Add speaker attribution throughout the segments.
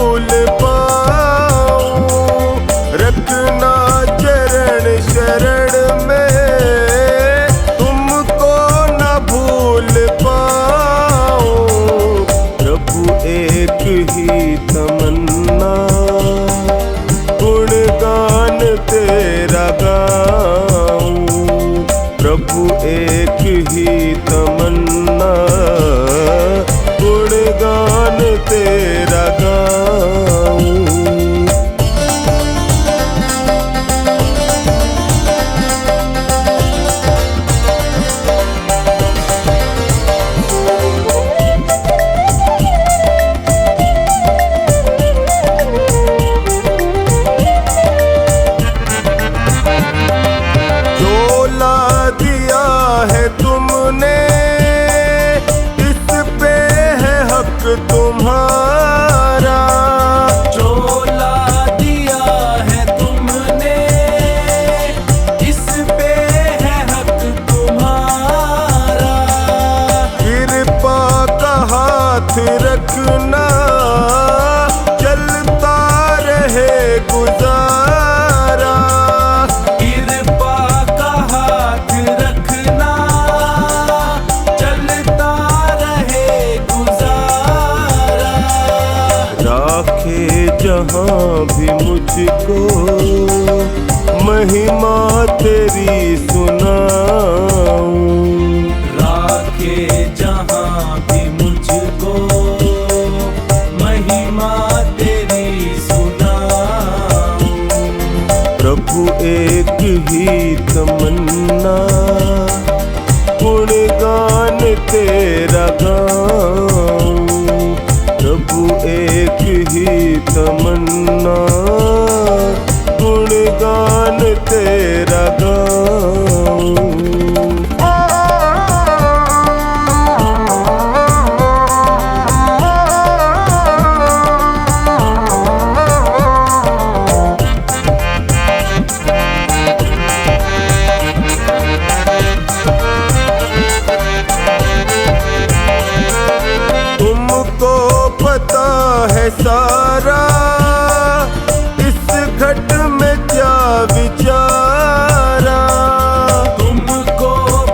Speaker 1: भूल पाऊं, रखना चरण शरण में तुमको न भूल पाऊं। प्रभु एक ही तमन्ना, गुणगान तेरा गाऊं। प्रभु एक ही तमन्ना, गुणगान तेरा गाऊं। है तुमने इस पे है हक तुम्हारा,
Speaker 2: चोला दिया है तुमने इस पे है हक तुम्हारा।
Speaker 1: कृपा का हाथ रखना चलता रहे गुजारा।
Speaker 2: कृपा का हाथ रखना चलता रहे गुजारा।
Speaker 1: राखे जहाँ भी मुझको महिमा तेरी सुनाऊं।
Speaker 2: राखे जहाँ भी मुझको महिमा तेरी सुनाऊं।
Speaker 1: प्रभु एक ही तमन्ना, गुणगान तेरा गाऊं। प्रभु एक ही तमन्ना, गुणगान तेरा गाऊं। तुमको पता है सारा इस घट में क्या विचारा।
Speaker 2: तुमको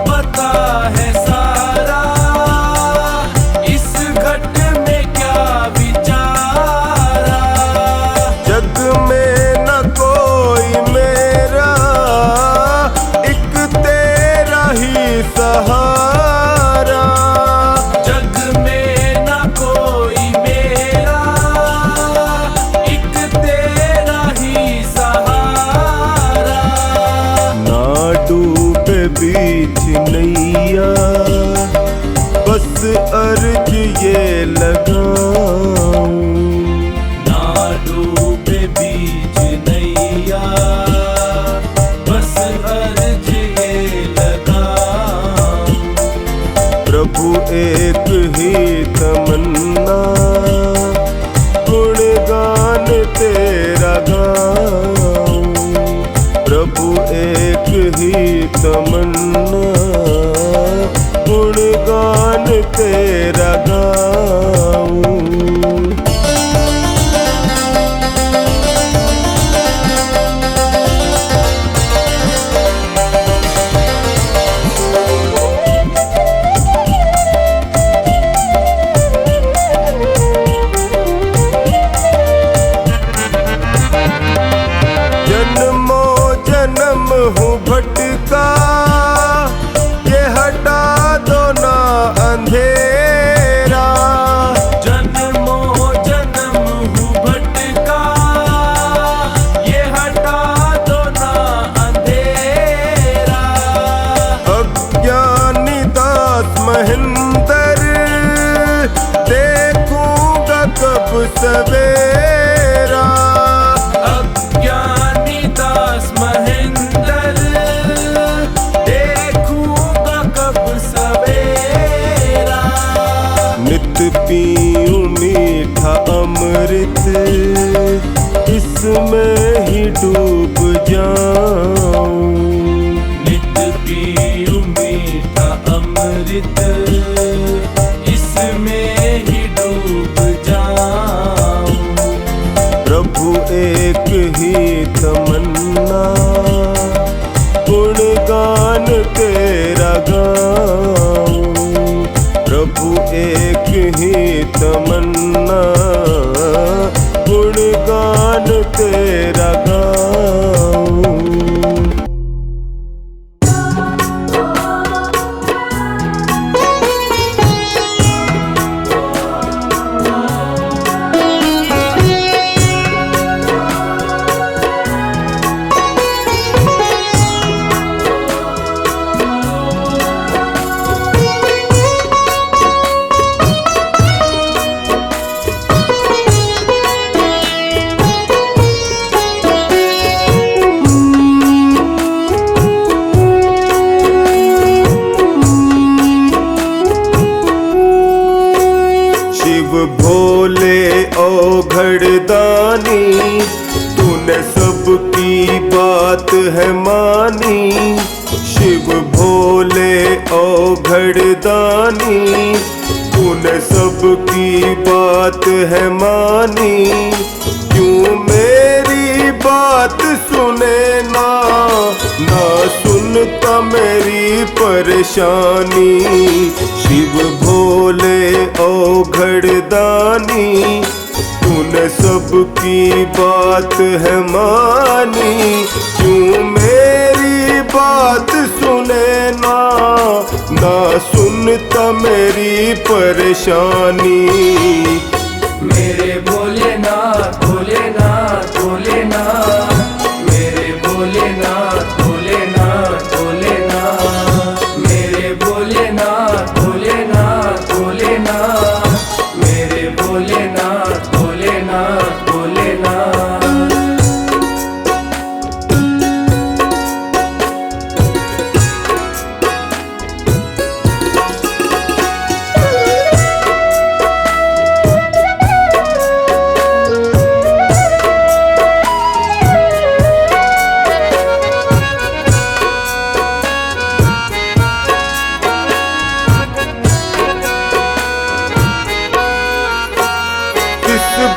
Speaker 2: पता है सारा इस घट में क्या विचारा।
Speaker 1: जग में न कोई मेरा, एक तेरा ही सहारा।
Speaker 2: जग में न कोई मेरा, एक तेरा ही सहारा।
Speaker 1: ना डूबे बीच नैया, बस अर्ज ये लगाऊं।
Speaker 2: ना डूबे बीच नैया, बस अर्ज ये लगाऊं।
Speaker 1: प्रभु एक ही तमन्ना, गुणगान तेरा गाऊं। प्रभु एक ही तमन्ना, गुणगान तेरा गाऊं। जन्मों जन्म हूँ भटका, ये हटा दो ना अंधेरा।
Speaker 2: जन्मों जन्म हूँ भटका, ये हटा दो ना अंधेरा।
Speaker 1: अज्ञानी दास महेंद्र, देखूंगा कब सवेरा।
Speaker 2: अज्ञानी दास महेंद्र, देखूंगा कब सवेरा।
Speaker 1: नित पीऊं मीठा अमृत, इसमें ही डूब जाऊं।
Speaker 2: नित पीऊं मीठा अमृत, इसमें ही डूब जाऊं।
Speaker 1: एक ही तमन्ना, गुणगान तेरा गाऊं। प्रभु एक ही तमन्ना, गुणगान तेरा गाऊं। भोले औघड़दानी, तूने सबकी बात है मानी। शिव भोले औघड़दानी, तूने सबकी बात है मानी। क्यों मेरी बात सुने ना, ना सुनता मेरी परेशानी। शिव भोले औघड़दानी, तूने सबकी बात है मानी। क्यों मेरी बात सुने ना, ना सुनता मेरी परेशानी।
Speaker 2: मेरे भोलेनाथ भोलेनाथ भोलेनाथ, मेरे भोलेनाथ भोलेनाथ भोलेनाथ, मेरे भोलेनाथ भोलेनाथ भोलेनाथ, मेरे भोलेनाथ भोलेनाथ भोलेनाथ।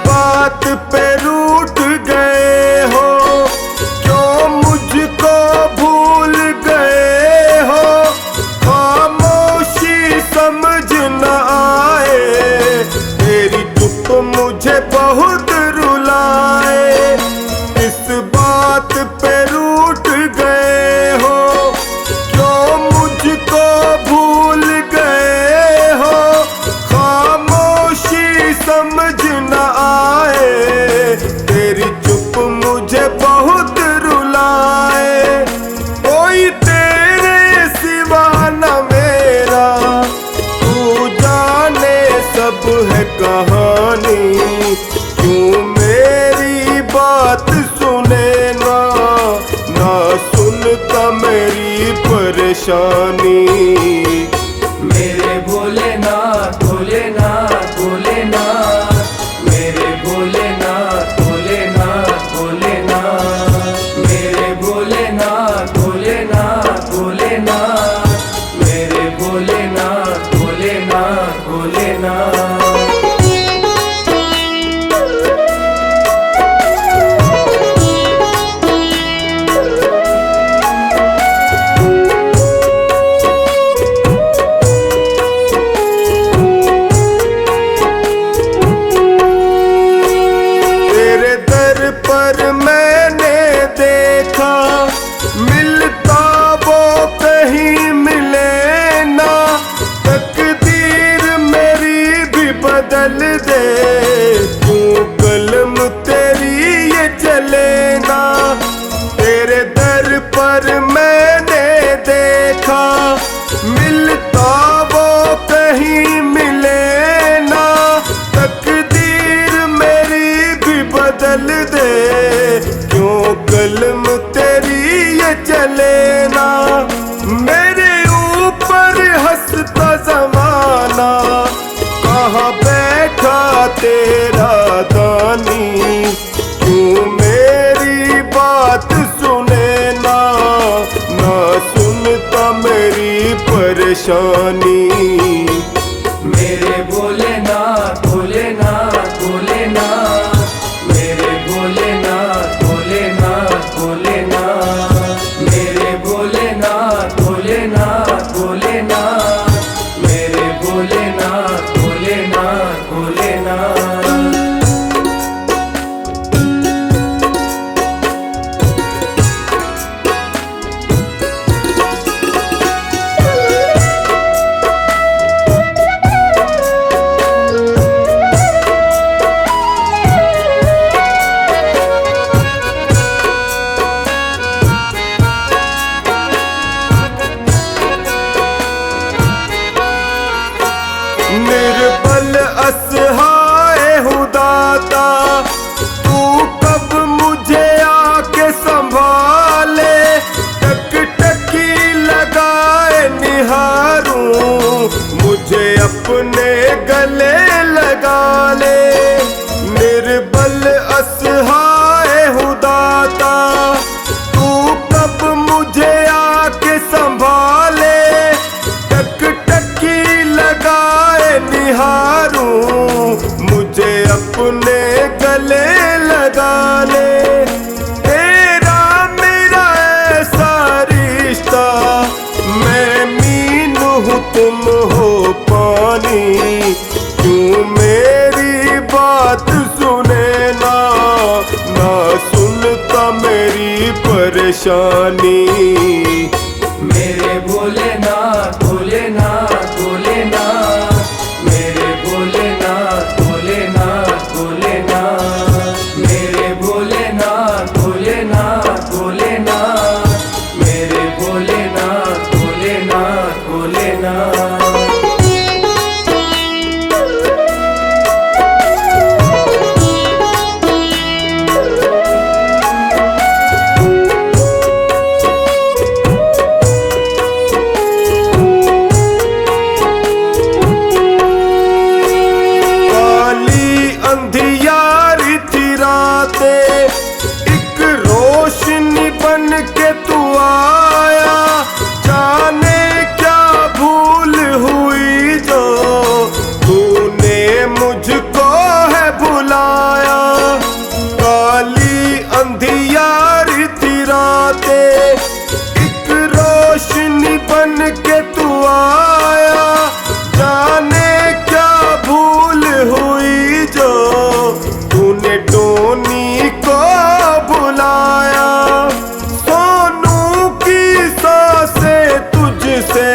Speaker 1: बात पे रूठ गए हो, क्यों मुझको भूल गए हो। खामोशी समझ न आए, तेरी चुप मुझे बहुत रुलाए। इस बात पे रूठ गए हो, क्यों मुझको भूल गए हो। खामोशी समझ न आए, तेरी चुप मुझे बहुत रुलाए। कोई तेरे सिवा न मेरा, तू जाने सब है कहानी। क्यों मेरी बात सुने ना, ना सुनता मेरी परेशानी।
Speaker 2: मेरे भोलेनाथ भोलेनाथ भोलेनाथ, मेरे भोलेनाथ भोलेनाथ भोलेनाथ, मेरे भोलेनाथ भोलेनाथ भोलेनाथ, मेरे भोलेनाथ भोलेनाथ भोलेनाथ।
Speaker 1: पर मैंने देखा, मिलता वो कहीं मिले ना। तकदीर मेरी भी बदल दे, क्यों कलम तेरी ये चले ना। तेरे दर पर मैंने देखा, मिलता वो कहीं मिले ना। तकदीर मेरी भी बदल दे, क्यों कलम तेरी ये चले ना। मेरे ऊपर हंसता जमाना, कहाँ बैठा तेरा दानी। क्यों मेरी बात सुने ना, ना सुनता मेरी परेशानी।
Speaker 2: मेरे भोलेनाथ भोलेनाथ भोलेनाथ, मेरे भोलेनाथ
Speaker 1: लगा ले। तेरा मेरा ऐसा रिश्ता, मैं मीन हूँ तुम हो पानी। क्यों मेरी बात सुने ना, ना सुनता मेरी परेशानी।
Speaker 2: मेरे भोलेनाथ भोलेनाथ भोलेनाथ, मेरे भोलेनाथ भोलेनाथ भोलेनाथ, मेरे भोलेनाथ भोलेनाथ भोलेनाथ, मेरे भोलेनाथ भोलेनाथ भोलेनाथ।
Speaker 1: अंधियारी थी रातें, एक रोशनी बन के तू आया। जाने क्या भूल हुई जो तूने मुझको है भुलाया। काली अंधियारी थी रातें, एक रोशनी बन के तू आया। जाने क्या भूल हुई जो तूने टोनी को बुलाया। सोनू की सांसें तुझसे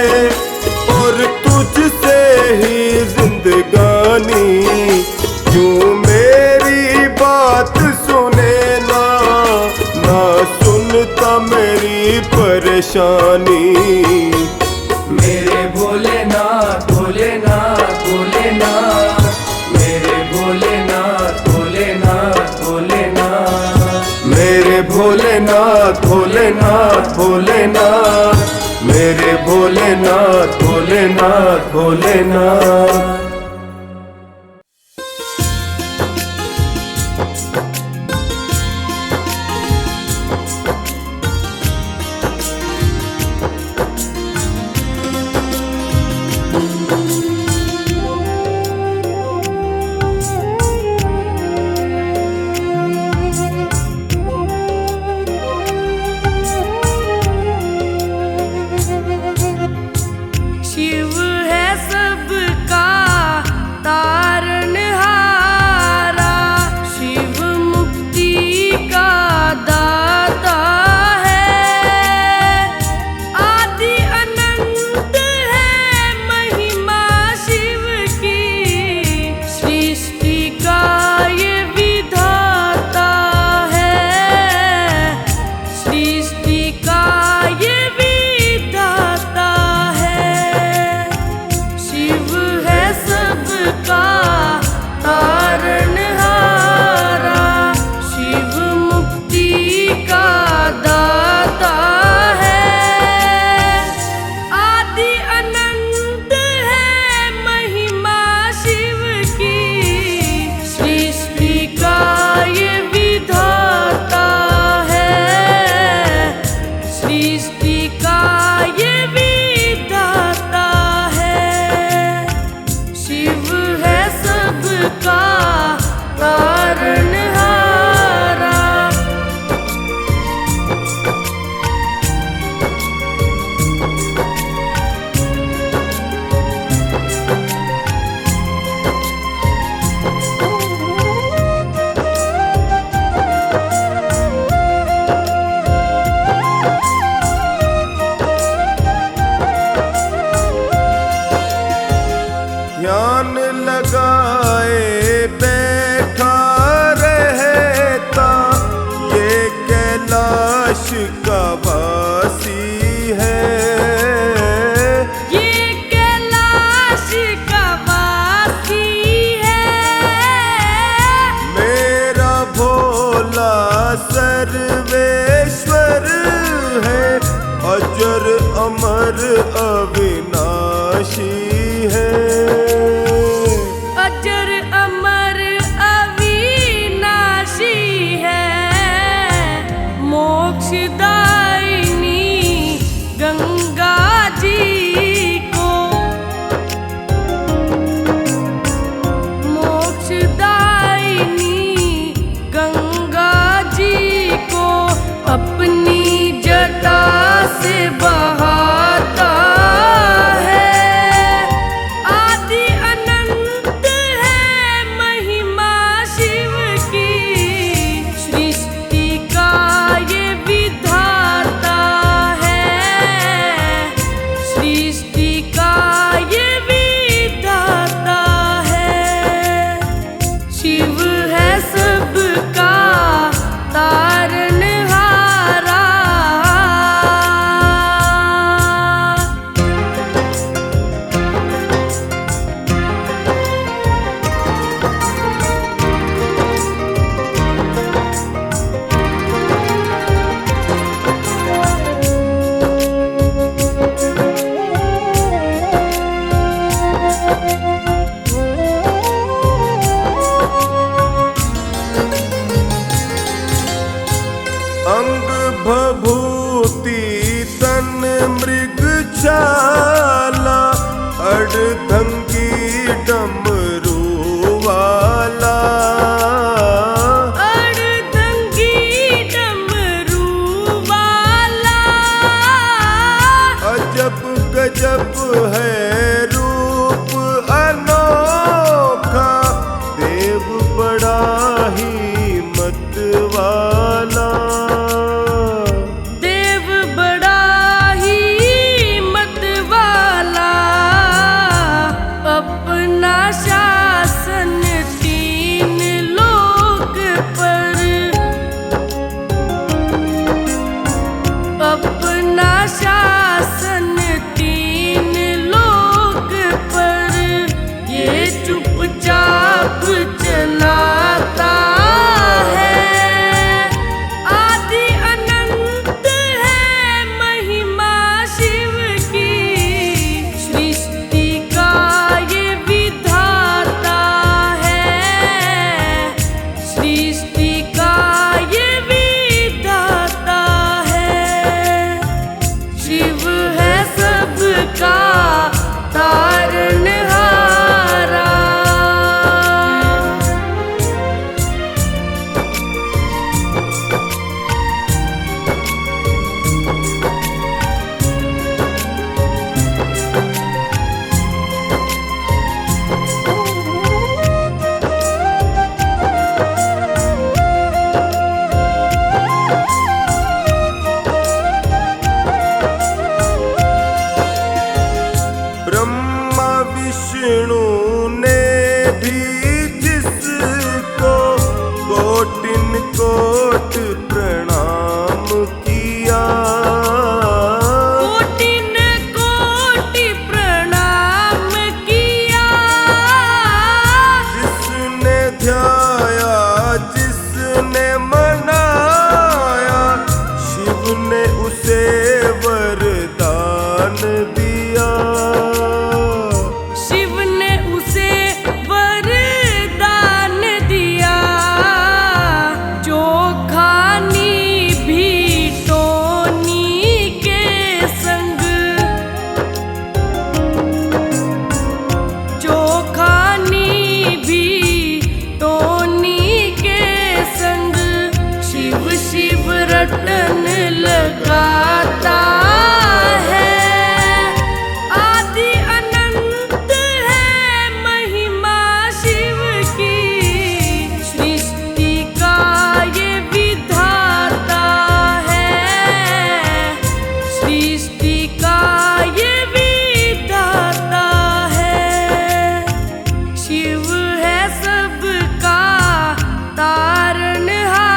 Speaker 1: और तुझसे ही जिंदगानी। क्यों मेरी बात सुने ना, ना सुनता मेरी परेशानी।
Speaker 2: मेरे भोलेनाथ भोलेनाथ भोलेनाथ, मेरे भोलेनाथ भोलेनाथ भोलेनाथ,
Speaker 1: मेरे भोलेनाथ भोलेनाथ भोलेनाथ, मेरे भोलेनाथ भोलेनाथ भोलेनाथ।
Speaker 3: शिव है सबका तारनहारा, शिव मुक्ति का दाता है। आदि अनंत है महिमा शिव की, सृष्टि का ये विधाता है, सृष्टि का ये विधाता है। शिव है सबका तारनहारा, शिव मुक्ति का दाता है। आदि अनंत है महिमा शिव की, सृष्टि का ये विधाता है, सृष्टि का ये विधाता है। शिव है सबका तारनहारा।
Speaker 1: ध्यान लगाए बैठा रहता, ये कैलाश का वासी है।
Speaker 3: ये कैलाश का वासी है।
Speaker 1: मेरा भोला सर्वेश्वर है, अजर अमर अविनाशी है।
Speaker 3: अजर अमर अविनाशी है, मोक्षदायिनी गंगा जी को, मोक्षदायिनी गंगा
Speaker 1: अंग भभूति तन मृगशाला, अर्धंगी डमरू वाला,
Speaker 3: अर्धंगी डमरू वाला।
Speaker 1: अजब गजब है रूप अनोखा, देव बड़ा ही मत वाला,
Speaker 3: देव बड़ा ही मत वाला। अपना शासन तीन लोक पर, अपना शासन तीन लोक पर, ये चुपचाप चलाता है। आदि अनंत है महिमा शिव की, सृष्टि का ये विधाता है, सृष्टि का ये विधाता है। शिव है सबका तारनहारा।
Speaker 1: ब्रह्मा विष्णु ने भी जिसको कोटिन कोट प्रणाम किया,
Speaker 3: कोटिन कोटि प्रणाम किया।
Speaker 1: जिसने ध्याया जिसने मनाया, शिव ने उसे वरदान दिया,
Speaker 3: शिव ने उसे वरदान दिया। जो खानी भी टोनी के संग, जो खानी भी टोनी के संग, शिव शिव रटन लगाता है। आदि अनंत है महिमा शिव की, सृष्टि का ये विधाता है, सृष्टि का ये विधाता है। शिव है सबका तारनहारा,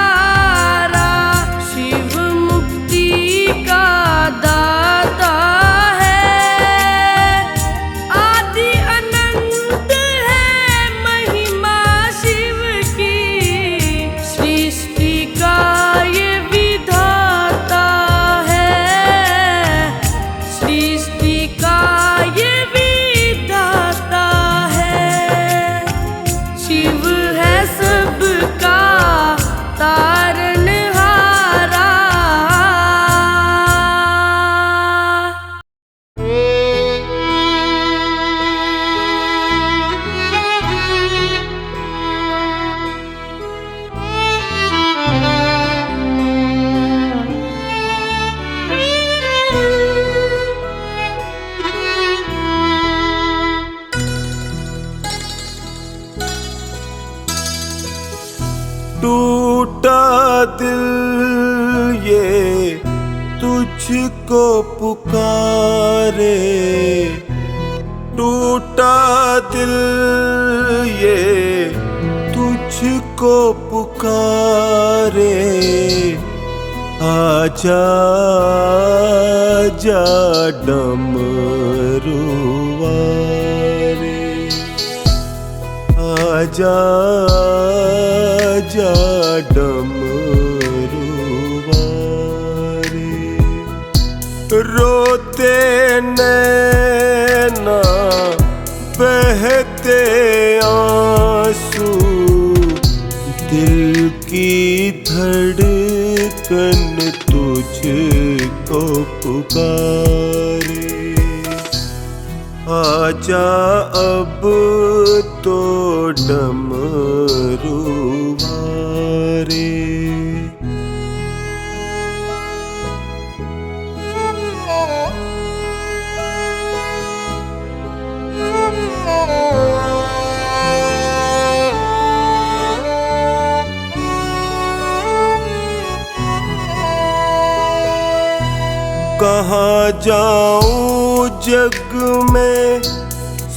Speaker 3: शिव मुक्ति का दाता है। आदि अनंत है महिमा शिव की, सृष्टि का ये विधाता है, सृष्टि का ये विधाता है। शिव है सबका तारनहारा।
Speaker 1: टूटा दिल ये तुझको पुकारे, टूटा दिल ये तुझको पुकारे। आजा जा डमरू वाले, आजा जा डमरू वाले। रोते नैना बहते आंसू, दिल की धड़कन धड़कन तुझको पुकारे। आजा अब तो डमरू वारे। कहाँ जाऊं जग में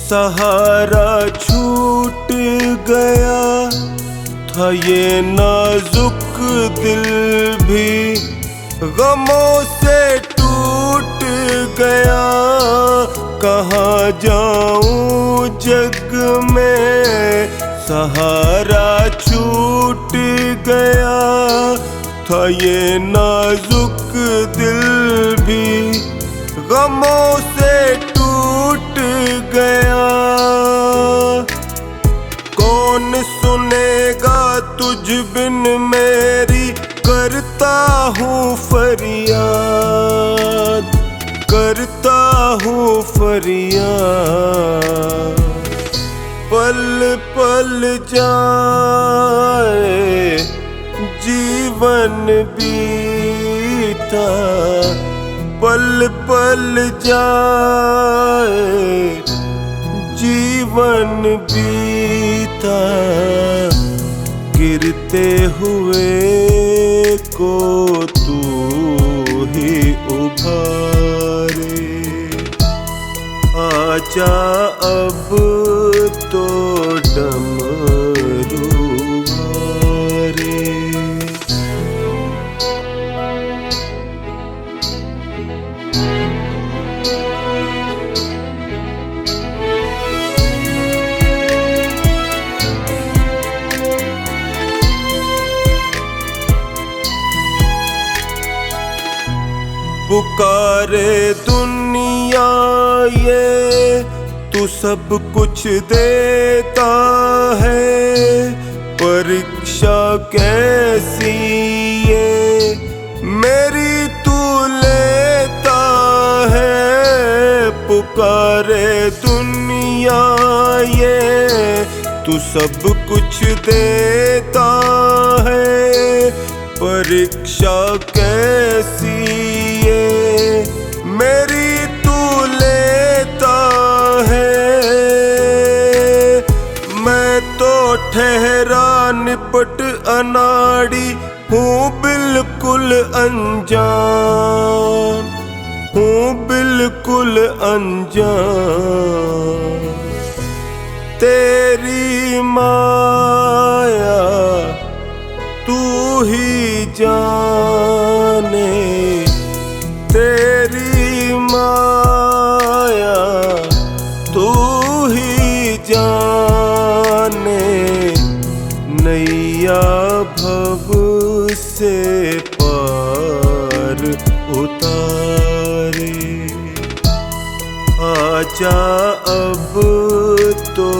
Speaker 1: सहारा छूट गया था, ये नाजुक दिल भी गमों से टूट गया। कहाँ जाऊं जग में सहारा छूट गया था, ये नाजुक दिल भी गमों से टूट गया। कौन सुनेगा तुझ बिन मेरी करता हूँ फरियाद, करता हूँ फरियाद। पल पल जाए जीवन बीता, पल पल जाए जीवन बीता। गिरते हुए को तू ही उभारे। आजा अब तो डमरू वारे। पुकारे दुनिया ये तू सब कुछ देता है, परीक्षा कैसी ये मेरी तू लेता है। पुकारे दुनिया ये तू सब कुछ देता है, परीक्षा कैसी ये मेरी तू लेता है। मैं तो ठहरा निपट अनाड़ी हूँ बिल्कुल अनजान, हूँ बिल्कुल अनजान। तेरी माया तू ही जाने, तेरी माया तू ही जाने। नैया भव से पार उतारे। आजा अब तो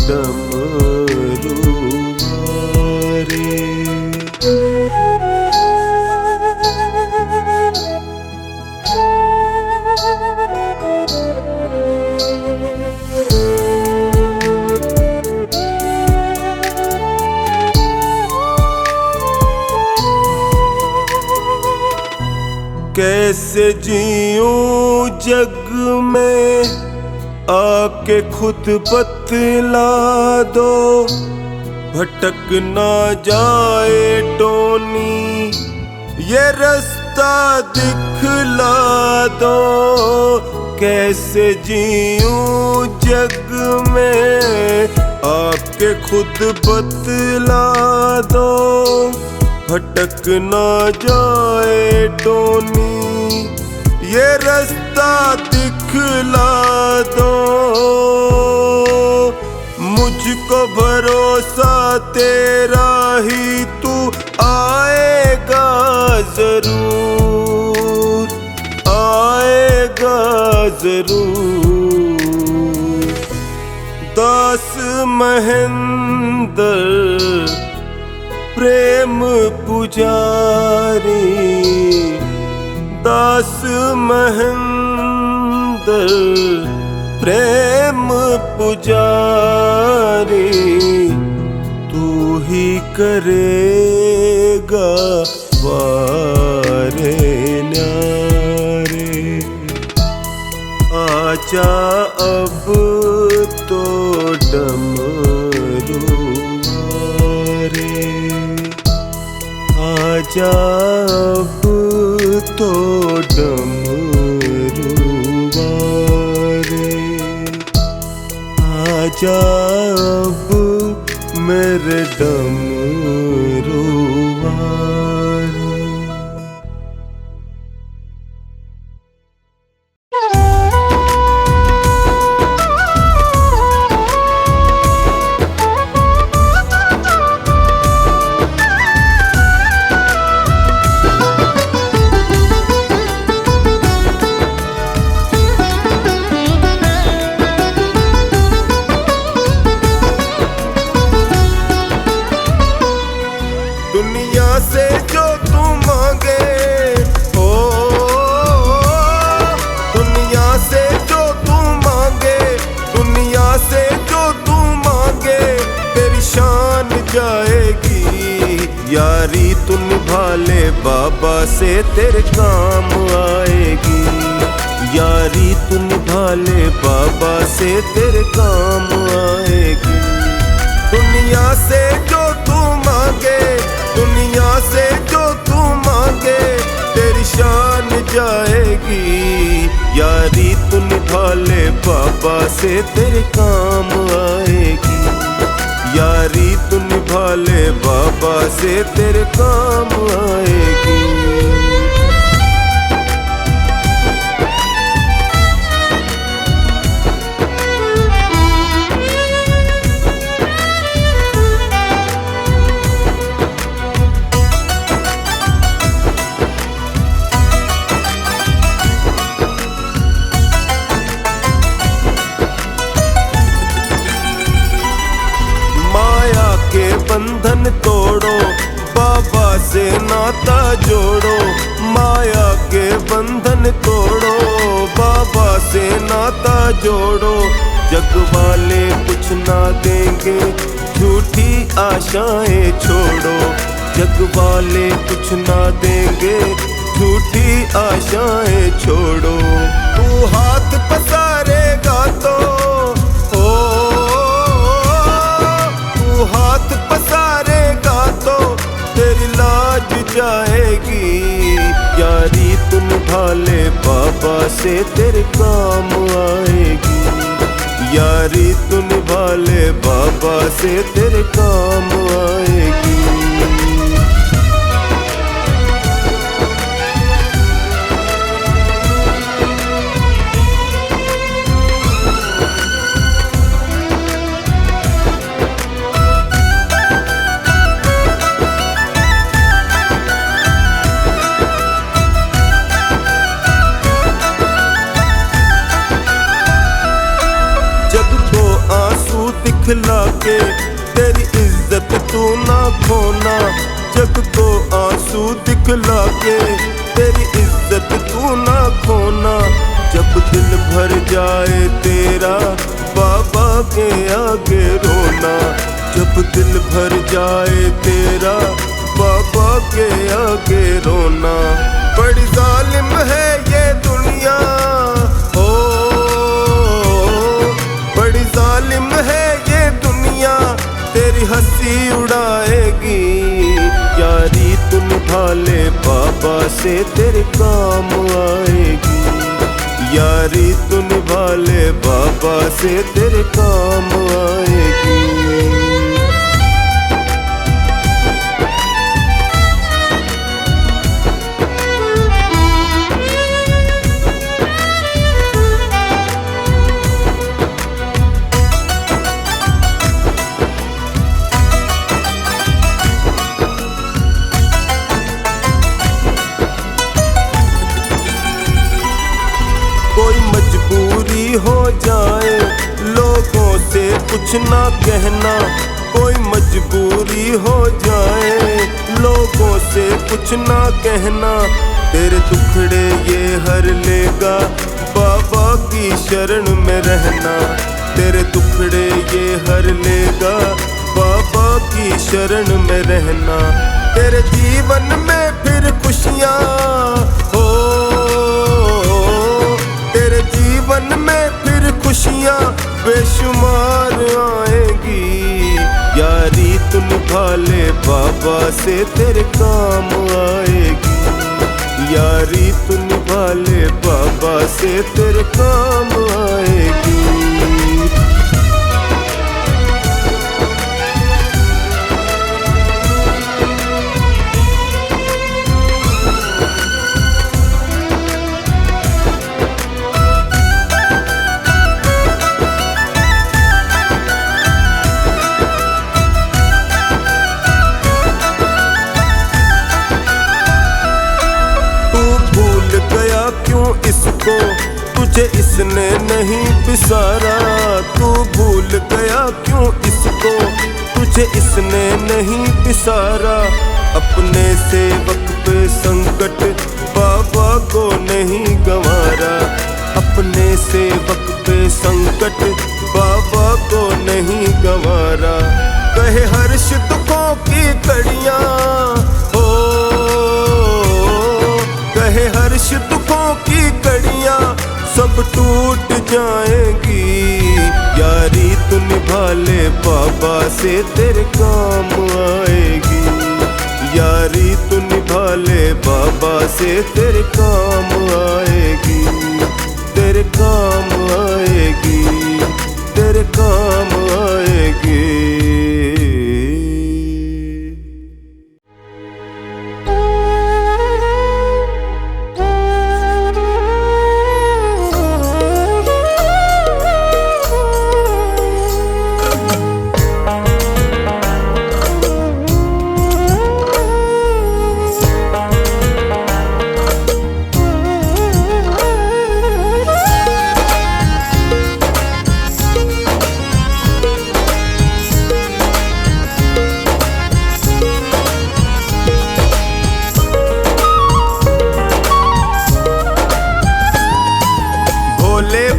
Speaker 1: डमरू वारे। कैसे जीऊं जग में आके खुद बतला दो, भटक ना जाए टोनी ये रास्ता दिखला दो। कैसे जीऊं जग में आके खुद बतला दो, भटक ना जाए टोनी ये रास्ता दिखला दो। मुझको भरोसा तेरा ही तू आएगा जरूर, आएगा जरूर। दास महेंद्र प्रेम पुजारी दास महेंद्र प्रेम पुजारी तू ही करेगा वारे न्यारे आजा अब तो डमरू वारे आजा अब तो डमरू वारे आजा अब मेरे डमरू वारे। दुनिया से जो तू मांगे हो दुनिया से जो तू मांगे दुनिया से जो तू मांगे तेरी शान जाएगी यारी तू निभा ले बाबा से तेरे काम आएगी यारी तू निभा ले बाबा से तेरे काम आएगी दुनिया से जो तू मांगे दुनिया से जो तू मांगे तेरी शान जाएगी यारी तू निभा ले बाबा से तेरे काम आएगी यारी तू निभा ले बाबा से तेरे काम आएगी। बंधन तोड़ो बाबा से नाता जोड़ो माया के बंधन तोड़ो बाबा से नाता जोड़ो जग वाले कुछ ना देंगे झूठी आशाएं छोड़ो जग वाले कुछ ना देंगे झूठी आशाएं छोड़ो तू हाथ पसारेगा तो हाथ पसारेगा तो तेरी लाज जाएगी यारी तू निभा ले बाबा से तेरे काम आएगी यारी तू निभा ले बाबा से तेरे काम आएगी। दिखला के तेरी इज्जत तू ना खोना जग को आंसू दिखला के तेरी इज्जत तू ना खोना जब दिल भर जाए तेरा बाबा के आगे रोना जब दिल भर जाए तेरा बाबा के आगे रोना बड़ी जालिम है ये दुनिया हो बड़ी जालिम है ये दुनिया तेरी हंसी उड़ाएगी यारी तू निभा ले बाबा से तेरे काम आएगी यारी तू निभा ले बाबा से तेरे काम आएगी। कोई मजबूरी हो जाए लोगों से कुछ ना कहना कोई मजबूरी हो जाए, लोगों से कुछ ना कहना, तेरे दुखड़े ये हर लेगा, बाबा की शरण में रहना। तेरे दुखड़े ये हर लेगा, बाबा की शरण में रहना। तेरे जीवन में फिर खुशियाँ हो, तेरे जीवन में फिर खुशियाँ बेशुमार आएगी। यारी तू निभा ले बाबा से तेरे काम आएगी। यारी तू निभा ले बाबा से तेरे काम आएगी। इसको तुझे इसने नहीं बिसारा, तू भूल गया क्यों इसको, तुझे इसने नहीं बिसारा। अपने सेवक पे संकट बाबा को नहीं गंवारा, अपने सेवक पे संकट बाबा को नहीं गंवारा। कहे हर्ष दुखों की कड़ियाँ हो, कहे हर्ष दुखों की कड़ियाँ सब टूट जाएंगी। यारी तू निभा ले बाबा से तेरे काम आएगी। यारी तू निभा ले बाबा से तेरे काम आएगी। तेरे काम आएगी, तेरे काम आएगी।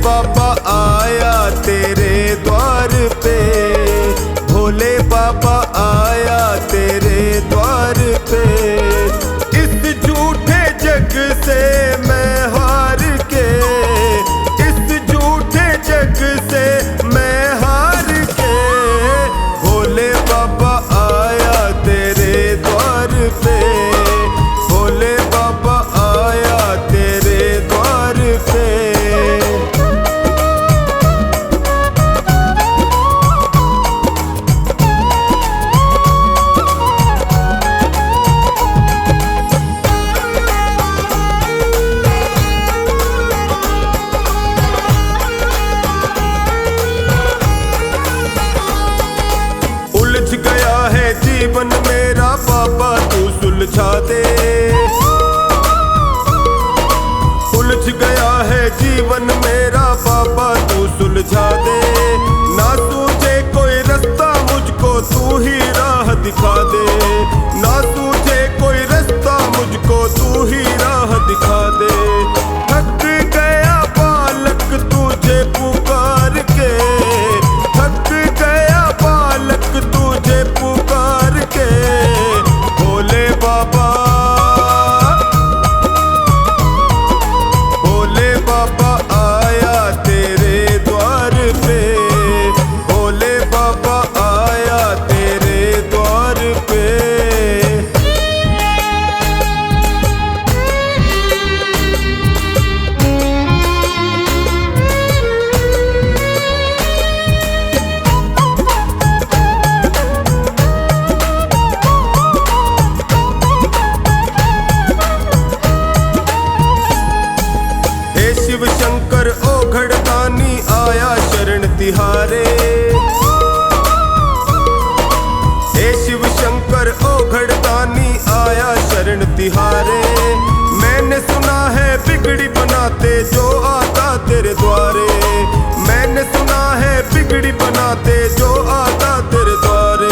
Speaker 1: बाबा आया तेरे द्वार पे, भोले बाबा आया तेरे द्वार पे। इस झूठे जग से मैं हार के, इस झूठे जग से मैं हार के, भोले बाबा आया तेरे द्वार पे, भोले बाबा आया तेरे द्वार पे। जीवन मेरा बाबा तू सुलझा दे, उलझ गया है जीवन मेरा बाबा तू सुलझा दे। ना तुझे कोई रास्ता मुझको तू ही राह दिखा दे, ना तुझे कोई रास्ता मुझको तू ही राह दिखा दे। थक गया बालक तुझे पुकार के, थक गया बालक तुझे पुकार के, भोले बाबा, भोले बाबा आया तेरे द्वार पे, भोले बाबा आया तेरे द्वार पे। शिव शंकर ओ घड़दानी आया शरण तिहारे, हे शिव शंकर ओ घड़दानी आया शरण तिहारे। मैंने सुना है बिगड़ी बनाते जो आता तेरे द्वारे, मैंने सुना है बिगड़ी बनाते जो आता तेरे द्वारे।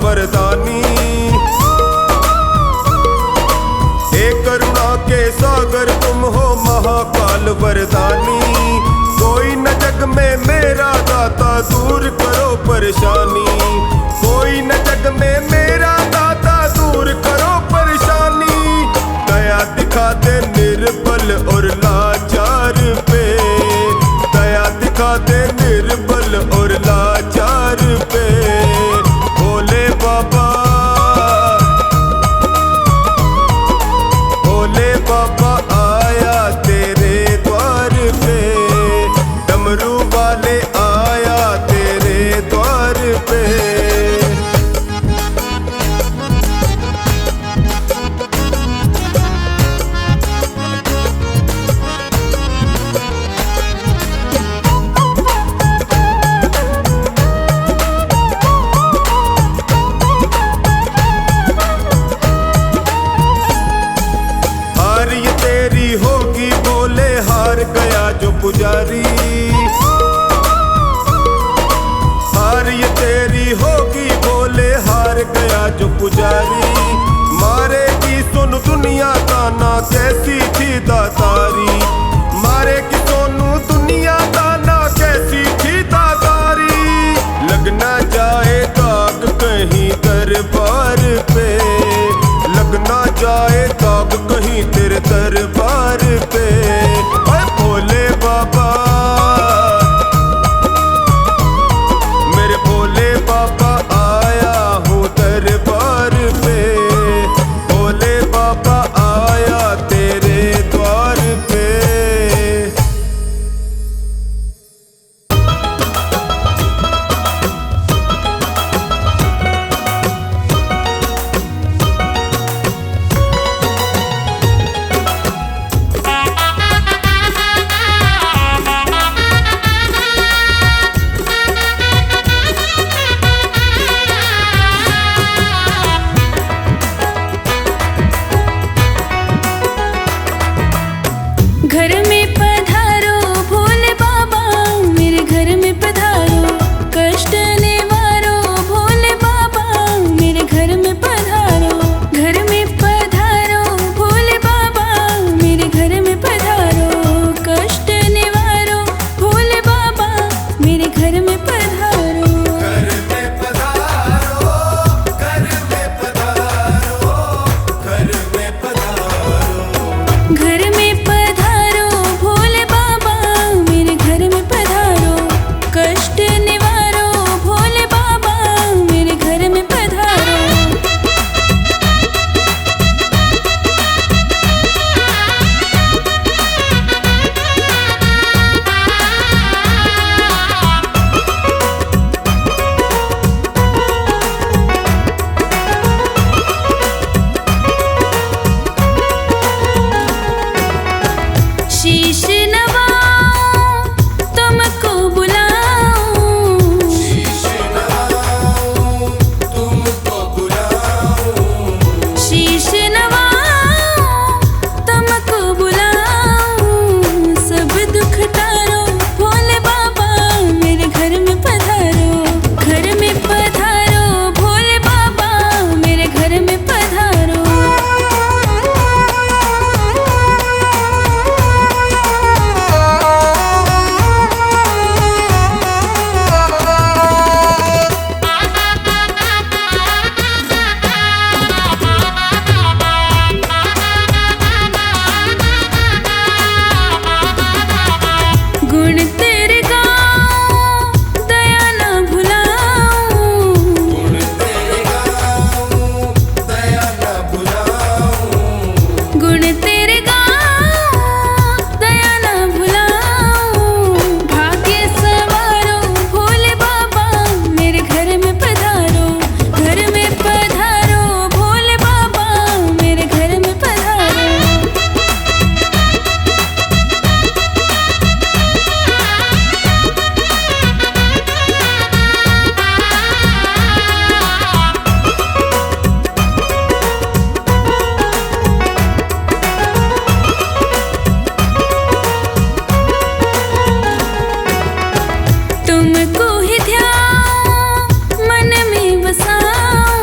Speaker 1: वरदानी, हे करुणा के सागर तुम हो महाकाल वरदानी। कोई न जग में मेरा दाता दूर करो परेशानी, कोई न जग में मेरा दाता दूर करो परेशानी। दया दिखा दे निर्बल और लाचार पे, दया दिखा दे निर्बल और लाचार पे। भोले बाबा, भोले बाबा आया तेरे द्वार पे, डमरू वाले आया तेरे द्वार पे। हार ये तेरी होगी बोले, हार गया जो पुजारी, हार ये तेरी होगी बोले, हार गया जो पुजारी। मारेगी सुन दुनिया ताना कैसी थी दातारी, मारेगी सोनू दुनिया ताना कैसी थी दातारी। लग ना जाए दाग कहीं दरबार पे, लग ना जाए दाग कहीं तेरे दरबार पे। ओए भोले बाबा, मेरे भोले बाबा आया हूँ दरबार पे, भोले बाबा आया तेरे द्वार पे।
Speaker 3: घर में पधारो भोले बाबा, मेरे घर में पधारो, कष्ट निवारो भोले बाबा, मेरे घर में पधारो। घर में पधारो भोले बाबा, मेरे घर में पधारो, कष्ट निवारो भोले बाबा, मेरे घर में पधारो।
Speaker 2: घर में पधारो, घर में पधारो, घर में पधारो।
Speaker 3: घर में पधारो भोले बाबा, मेरे घर में पधारो, कष्ट निवारो भोले बाबा, मेरे घर में पधारो। शीश नवाऊं तुमको बुलाऊं,
Speaker 2: शीश नवाऊं तुमको बुलाऊं,
Speaker 3: शीश नवाऊं तुमको बुलाऊं। सब दुख तारो भोले बाबा, मेरे घर में पधारो, घर में पधारो भोले बाबा, मेरे घर में पधारो। गुण तेरे गाऊं दया न भुलाऊं,
Speaker 2: गुण तेरे गाऊं दया न भुलाऊं,
Speaker 3: गुण तेरे गाऊं दया न भुलाऊं। भाग्य सवारो भोले बाबा, मेरे घर में पधारो, घर में पधारो भोले बाबा, मेरे घर में पधारो। तुमको ही ध्यान मन में बसाऊं,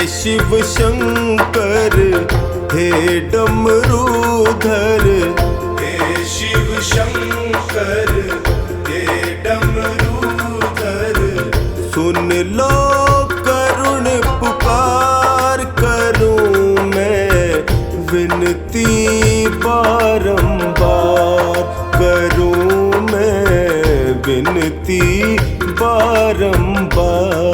Speaker 1: शिव शंकर हे डमरूधर,
Speaker 2: हे शिव शंकर हे डमरूधर,
Speaker 1: सुन लो करुण पुकार करूं मैं विनती बारंबार, करूं मैं विनती बारंबार।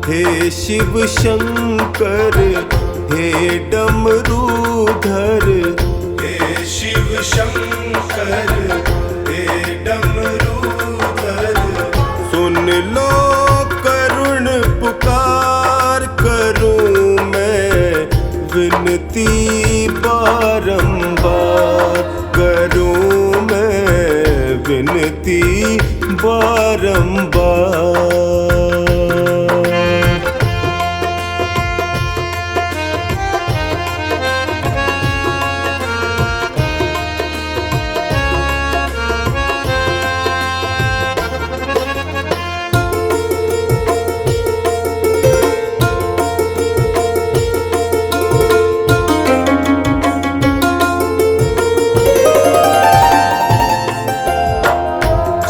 Speaker 1: हे शिव शंकर हे डमरूधर,
Speaker 2: हे शिव शंकर हे डमरूधर,
Speaker 1: सुन लो करुण पुकार करूं मैं विनती बारंबार, करूं मैं विनती बारंबार।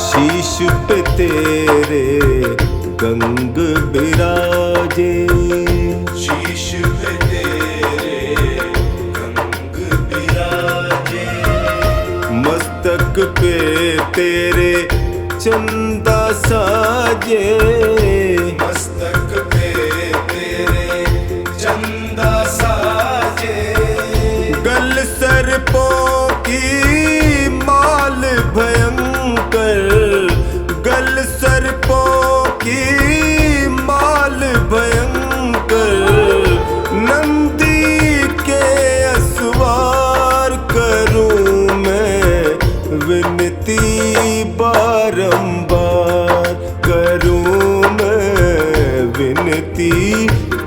Speaker 1: शीश पे तेरे गंग बिराजे,
Speaker 2: शीश पे तेरे गंग बिराजे,
Speaker 1: मस्तक पे तेरे चंदा साजे,
Speaker 2: मस्तक पे तेरे चंदा साजे,
Speaker 1: गल सर्पों की माल भयंकर, गल सर्पों की माल भयंकर, नंदी के असवार करूं मैं विनती बारंबार, करूं मैं विनती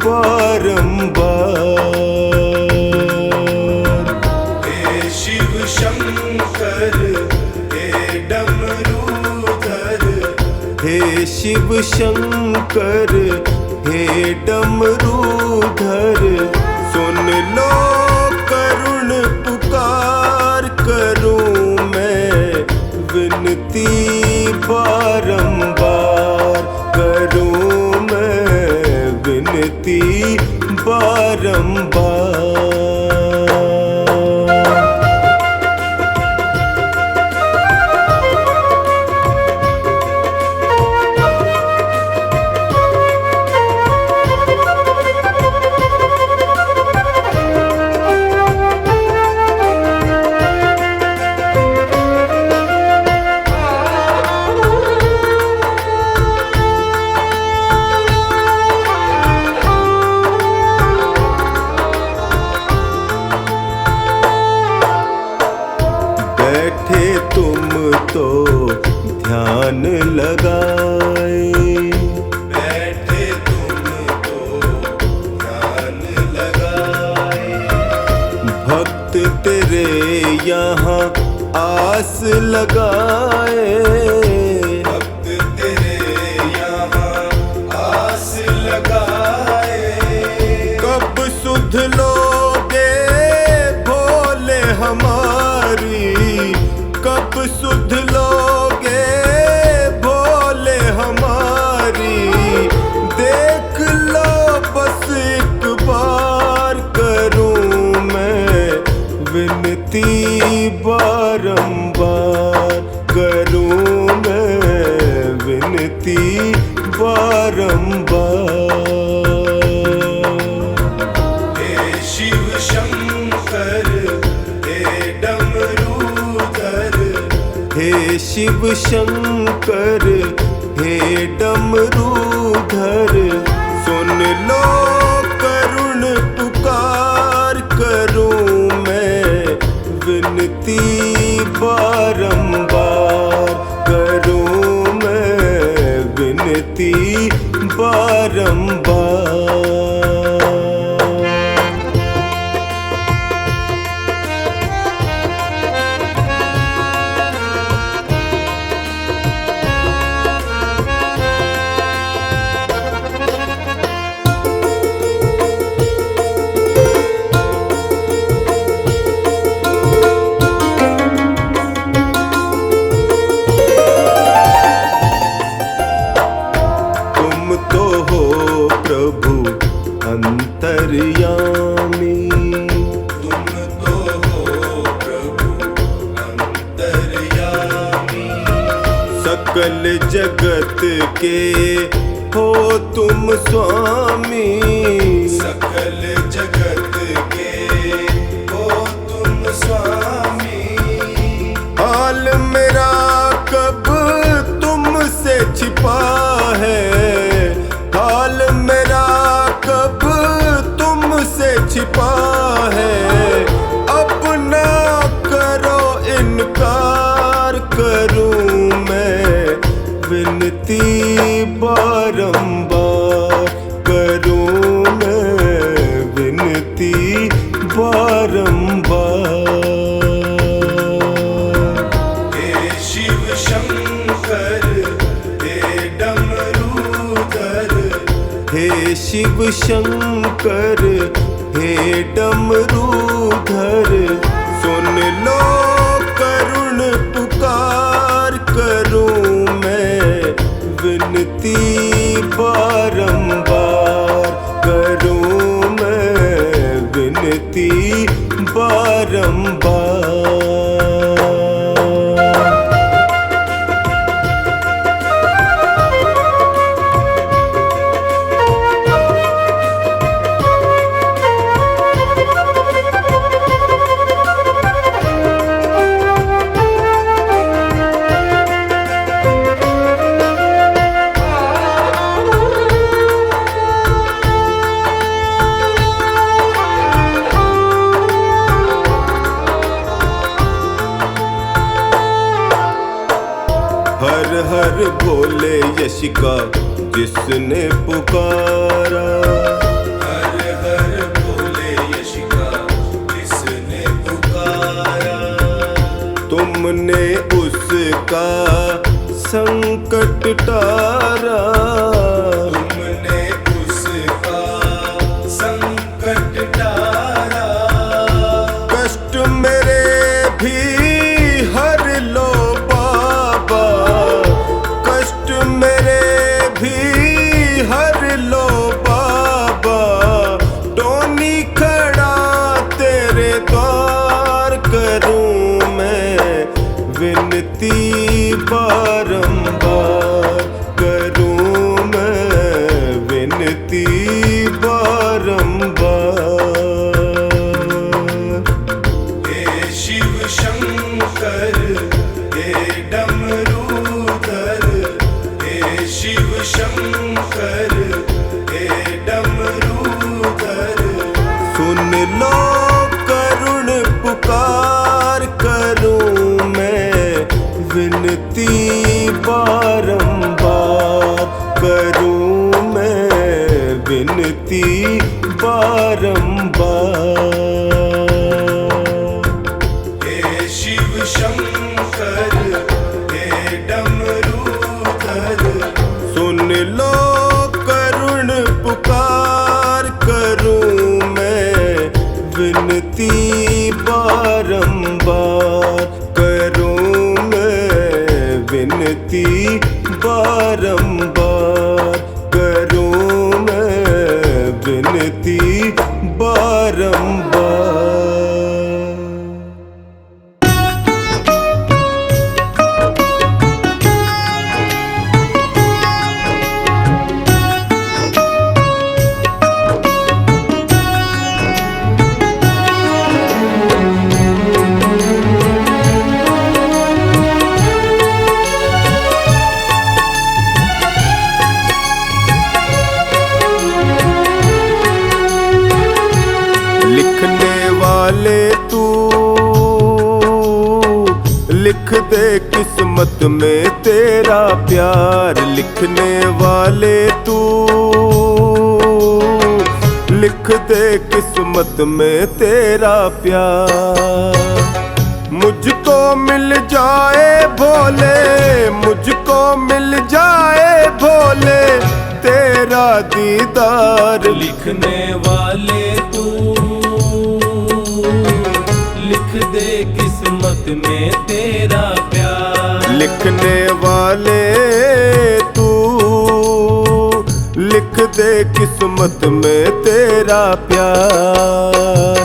Speaker 1: बारंबार।
Speaker 2: हे शिव शंकर हे डमरूधर,
Speaker 1: हे शिव शंकर हे डमरूधर, सुन लो करुण पुकार करूं मैं विनती बारंबार, करूं मैं विनती बारंबार। बैठे तुम तो ध्यान लगाए,
Speaker 2: बैठे तुम तो ध्यान लगाए,
Speaker 1: भक्त तेरे यहाँ आस लगाए,
Speaker 2: भक्त तेरे यहाँ आस लगाए,
Speaker 1: कब सुध लोगे भोले हमारी, कब सुध लोगे भोले हमारी, देख लो बस एक बार करूं मैं विनती बारंबार, करूं मैं विनती बारंबार।
Speaker 2: हे शिव शंकर हे डमरूधर,
Speaker 1: हे शिव शंकर हे डमरूधर, सुन लो करुण पुकार करूं मैं विनती बारंबार, करूं मैं विनती बारंबार। सकल जगत के हो तुम स्वामी,
Speaker 2: सकल जगत के हो तुम स्वामी।
Speaker 1: हाल मेरा कब तुमसे छिपा है, हाल मेरा कब तुमसे छिपा है। अब ना करो इनकार, करूं मैं विनती बारंबार, करूं मैं विनती बारंबार।
Speaker 2: हे शिव शंकर हे डमरूधर,
Speaker 1: हे शिव शंकर हे डमरूधर, सुन लो करुण पुकार, करूं मैं विनती बारंबार, करूं मैं विनती बारंबार। हर हर भोले यश का जिसने पुकारा,
Speaker 2: हर हर भोले यश का जिसने पुकारा।
Speaker 1: तुमने उसका संकट टारा,
Speaker 2: तुमने उसका संकट टारा।
Speaker 1: कष्ट मेरे भी हर लो बाबा, कष्ट मेरे भी हर लो बाबा। टोनी खड़ा तेरे द्वार, करूं मैं विनती बारंबार, करूं मैं विनती बारंबार।
Speaker 2: हे शिव शंकर हे डमरूधर, हे शिव शंकर हे डमरूधर।
Speaker 1: सुन लो करुण पुकार, करूं मैं विनती बारंबार, करूं मैं विनती बारंबार।
Speaker 2: हे शिव शंकर हे डमरूधर,
Speaker 1: सुन लो करुण पुकार, करूं मैं विनती बारंबार, करूं मैं विनती बारंबार, करूं मैं विनती बारंबार। लिखने वाले तू लिख दे किस्मत में तेरा प्यार, लिखने वाले तू लिख दे किस्मत में तेरा प्यार। मुझको मिल जाए भोले, मुझको मिल जाए भोले तेरा दीदार।
Speaker 4: लिखने वाले तू लिख दे किस्मत में तेरा प्यार,
Speaker 1: लिखने वाले तू लिख दे किस्मत में तेरा प्यार।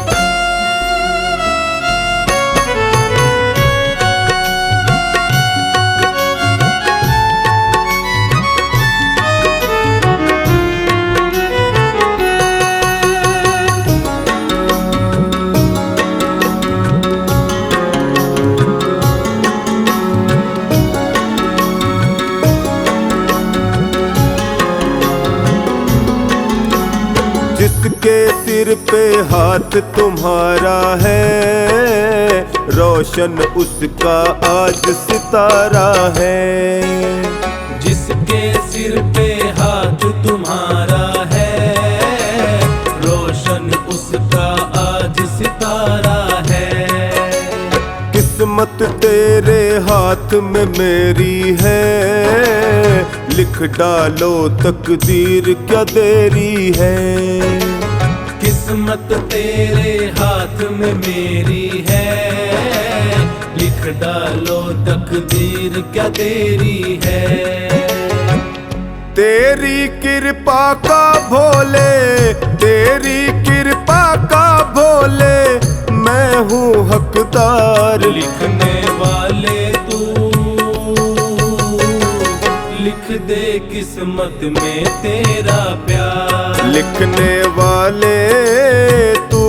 Speaker 1: जिसके सिर पे हाथ तुम्हारा है, रोशन उसका आज सितारा है।
Speaker 4: जिसके सिर पे हाथ तुम्हारा है, रोशन उसका आज सितारा है।
Speaker 1: किस्मत तेरे हाथ में मेरी है, लिख डालो तकदीर क्या देरी है।
Speaker 4: किस्मत तेरे हाथ में मेरी है, लिख डालो तकदीर क्या देरी है।
Speaker 1: तेरी कृपा का भोले, तेरी कृपा का भोले, मैं हूँ हकदार।
Speaker 4: लिखने वाले तू लिख दे किस्मत में तेरा प्यार।
Speaker 1: लिखने वाले तू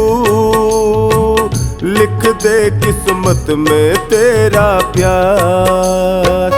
Speaker 1: लिख दे किस्मत में तेरा प्यार।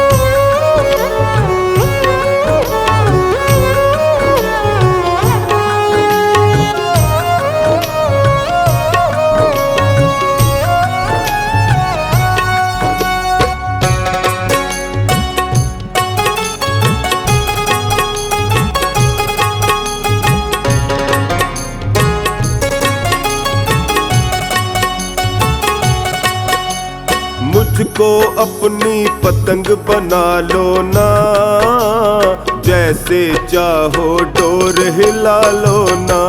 Speaker 1: मुझको अपनी पतंग बना लो ना, जैसे चाहो डोर हिला लो ना।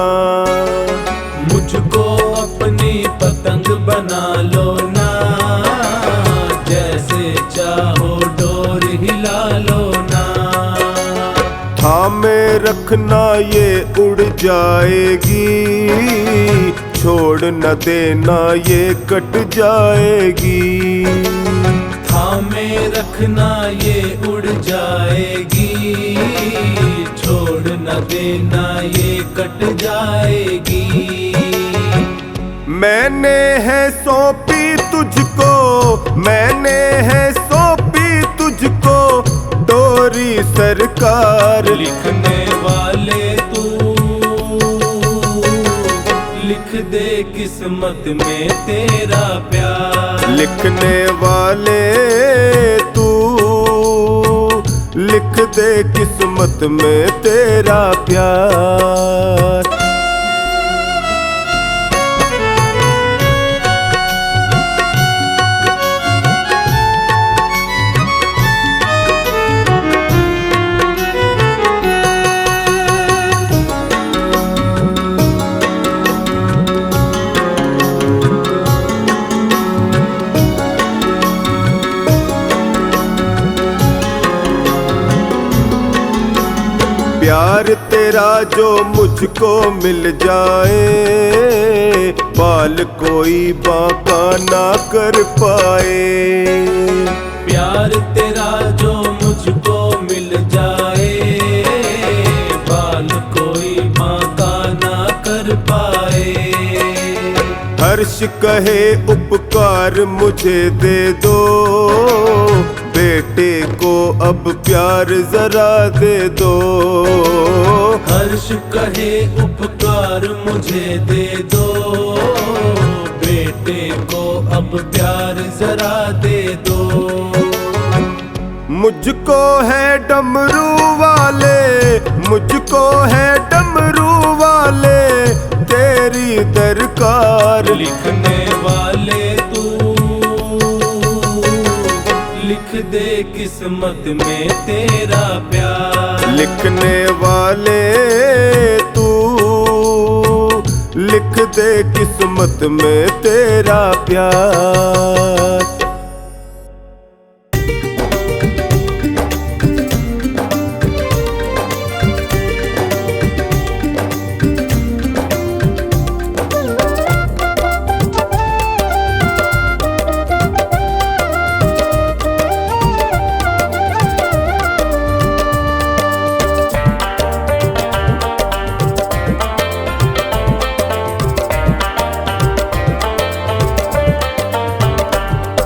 Speaker 4: मुझको अपनी पतंग बना लो ना, जैसे चाहो डोर हिला लो ना।
Speaker 1: थामे रखना ये उड़ जाएगी, छोड़ न देना ये कट जाएगी।
Speaker 4: थामे रखना ये उड़ जाएगी, छोड़ न देना ये कट जाएगी।
Speaker 1: मैंने है सौंपी तुझको, मैंने है सौंपी तुझको डोरी सरकार।
Speaker 4: लिखने वाले तू लिख दे किस्मत में तेरा प्यार।
Speaker 1: लिखने वाले तू लिख दे किस्मत में तेरा प्यार। प्यार तेरा जो मुझको मिल जाए, बाल कोई बांका ना कर पाए।
Speaker 4: प्यार तेरा जो मुझको मिल जाए, बाल कोई बांका ना कर पाए।
Speaker 1: हर्ष कहे उपकार मुझे दे दो, बेटे को अब प्यार जरा दे दो।
Speaker 4: हर्ष कहे उपकार मुझे दे दो, बेटे को अब प्यार जरा दे दो।
Speaker 1: मुझको है डमरू वाले, मुझको है डमरू वाले तेरी दरकार।
Speaker 4: लिखने वाले तू लिख दे किस्मत में तेरा प्यार।
Speaker 1: लिखने वाले तू लिख दे किस्मत में तेरा प्यार।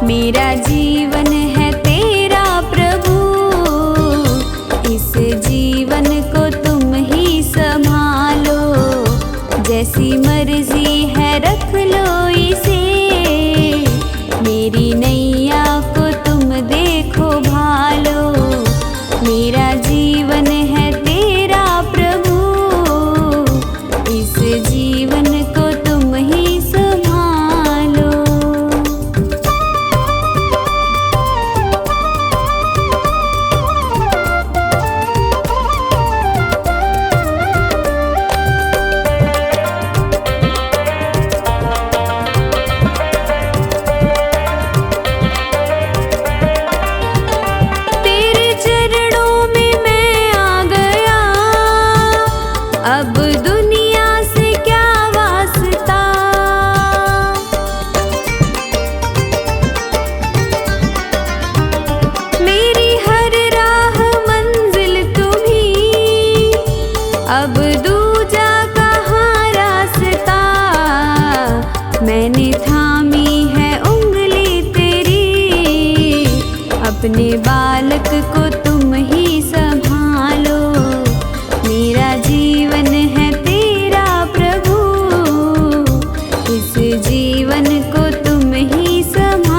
Speaker 3: मेरा जीवन है तेरा प्रभु, इस जीवन को तुम ही संभालो। जैसी अपने बालक को तुम ही संभालो, मेरा जीवन है तेरा प्रभु, इस जीवन को तुम ही संभालो।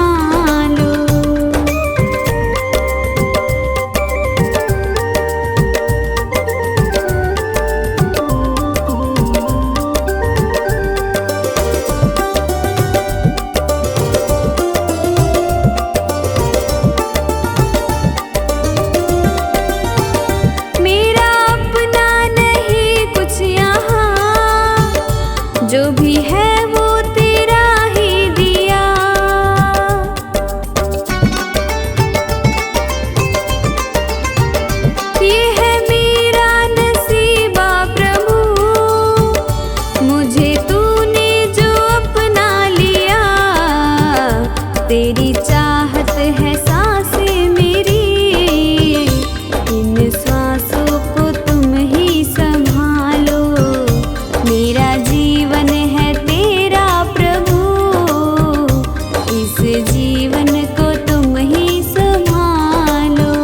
Speaker 3: जो भी है वो तेरा ही दिया, ये है मेरा नसीबा प्रभु, मुझे तूने जो अपना लिया, तेरी चाहत है सांसें मेरी, इन सांसों को तुम ही संभालो, मेरा जीवन है तेरा प्रभु, इस जीवन को तुम ही संभालो।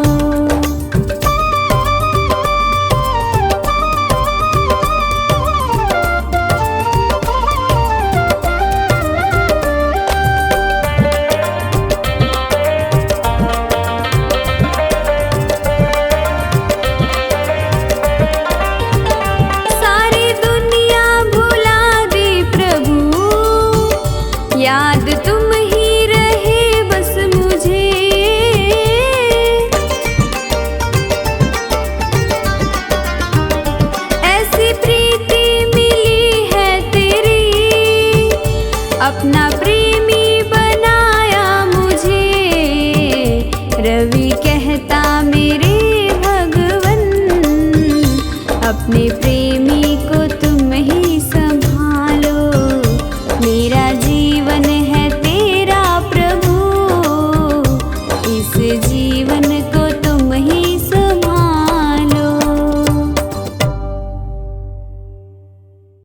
Speaker 3: याद तुम ही रहे बस मुझे, ऐसी प्रीति मिली है तेरी, अपना प्रेमी बनाया मुझे, रवि कहता मेरे भगवन अपने